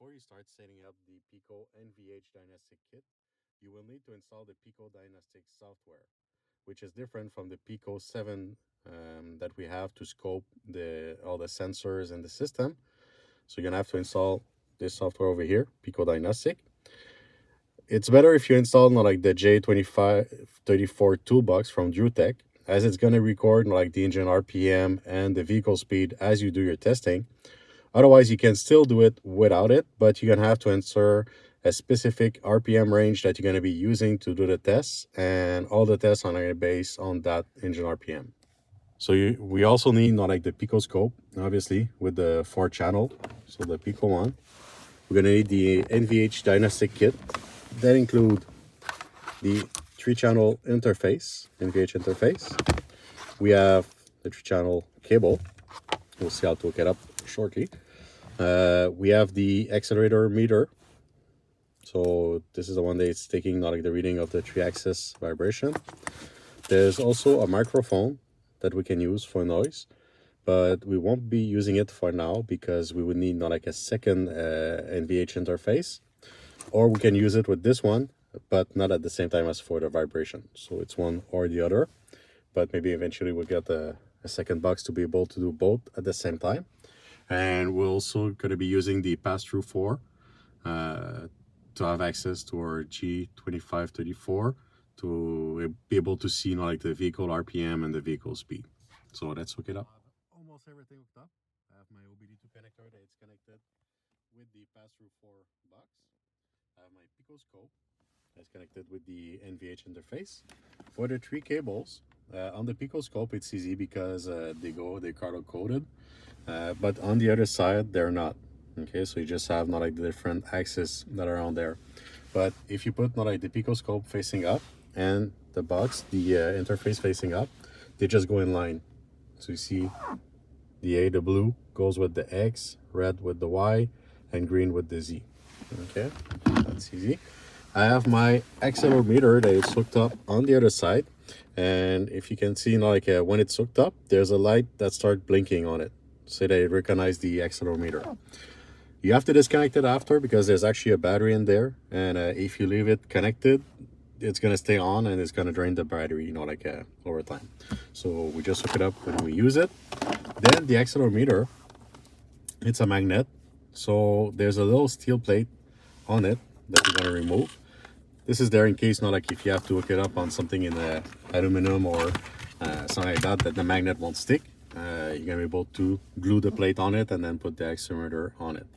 Before you start setting up the Pico NVH diagnostic kit, you will need to install the Pico diagnostic software, which is different from the Pico 7 that we have to scope all the sensors in the system. So you're gonna have to install this software over here, Pico Diagnostic. It's better if you install like the J2534 toolbox from DrewTech, as it's gonna record like the engine RPM and the vehicle speed as you do your testing. Otherwise, you can still do it without it, but you're gonna have to enter a specific RPM range that you're gonna be using to do the tests, and all the tests are gonna be based on that engine RPM. So we also need not like the Pico scope, obviously, with the 4 channel. So the Pico one. We're gonna need the NVH diagnostic kit. That include the 3 channel interface, NVH interface. We have the 3 channel cable. We'll see how to hook it up shortly. We have the accelerator meter. So this is the one that's taking not like the reading of the 3-axis vibration. There's also a microphone that we can use for noise, but we won't be using it for now because we would need not like a second NVH interface, or we can use it with this one, but not at the same time as for the vibration. So it's one or the other, but maybe eventually we'll get a second box to be able to do both at the same time. And we're also going to be using the pass-through 4 to have access to our G2534 to be able to see like the vehicle RPM and the vehicle speed. So let's hook it up. Almost everything hooked up. I have my OBD2 connector that is connected with the pass-through 4 box. I have my Pico scope that's connected with the NVH interface. For the 3 cables, on the Pico scope it's easy because they're color coded, but on the other side they're not. Okay, so you just have not like the different axes that are on there. But if you put not like the Pico scope facing up and the box, the interface facing up, they just go in line. So you see the blue goes with the X, red with the Y, and green with the Z. Okay, that's easy. I have my accelerometer that is hooked up on the other side, and if you can see like when it's hooked up, there's a light that starts blinking on it, so that it recognizes the accelerometer. You have to disconnect it after because there's actually a battery in there, and if you leave it connected, it's gonna stay on and it's gonna drain the battery, like over time. So we just hook it up when we use it. Then the accelerometer, it's a magnet, so there's a little steel plate on it that we're gonna remove. This is there in case, not like if you have to hook it up on something in aluminum or something like that, that the magnet won't stick. You're gonna be able to glue the plate on it and then put the accelerometer on it.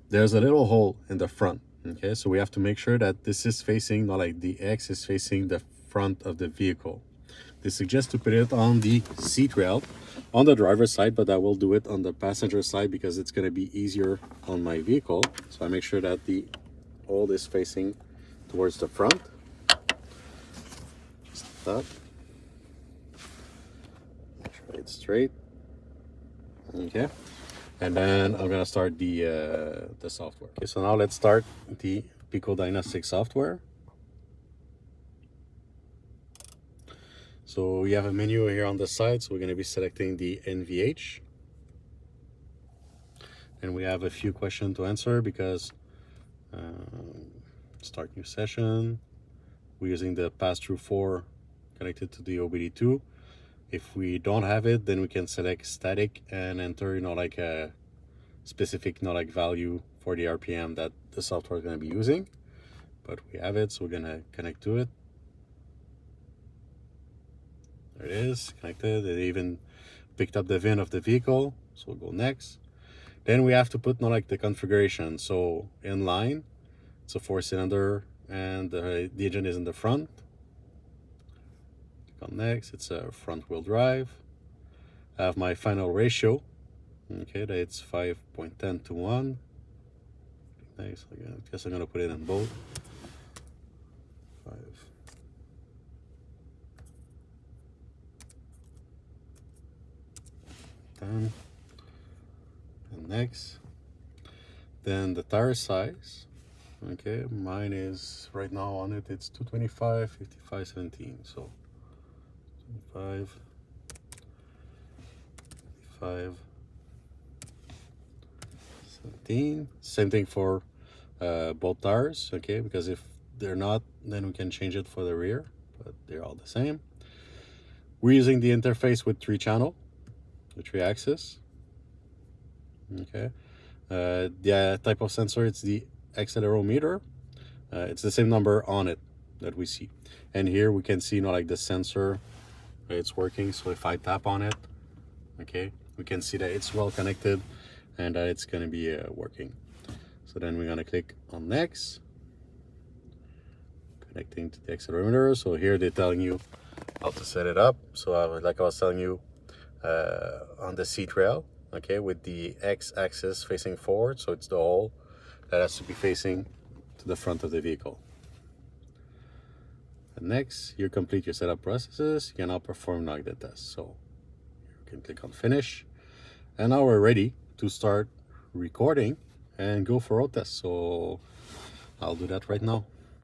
There's a little hole in the front. Okay, so we have to make sure that this is facing, not like the X is facing the front of the vehicle. They suggest to put it on the seat rail on the driver's side, but I will do it on the passenger side because it's going to be easier on my vehicle. So I make sure that the hole is facing towards the front. Just like that. Make sure it's straight. Okay. And then I'm gonna start the software. Okay, so now let's start the Pico Diagnostic software. So we have a menu here on the side, so we're gonna be selecting the NVH. And we have a few questions to answer because start new session. We're using the pass-through 4 connected to the OBD2. If we don't have it, then we can select static and enter, like a specific, like value for the RPM that the software is going to be using. But we have it, so we're going to connect to it. There it is, connected. It even picked up the VIN of the vehicle, so we'll go next. Then we have to put like the configuration. So in line, it's a 4-cylinder and the engine is in the front. Click on next, it's a front wheel drive. I have my final ratio. Okay, that's 5.10 to 1. Nice. I guess I'm gonna put it in both. 5. And next. Then the tire size. Okay, mine is right now on it. It's 225, 55, 17. So 25, 55. 17. Same thing for both tires, okay, because if they're not, then we can change it for the rear, but they're all the same. We're using the interface with 3-channel, the 3-axis. Okay. The type of sensor, it's the accelerometer. It's the same number on it that we see. And here we can see, like the sensor, it's working. So if I tap on it, okay, we can see that it's well connected and that it's going to be working. So then we're going to click on next, connecting to the accelerometer. So here they're telling you how to set it up. So like I was telling you, on the seat rail, okay, with the x-axis facing forward, so it's the hole that has to be facing to the front of the vehicle. And next, you complete your setup processes. You can now perform the test. So you can click on finish, and now we're ready to start recording and go for road test. So I'll do that right now.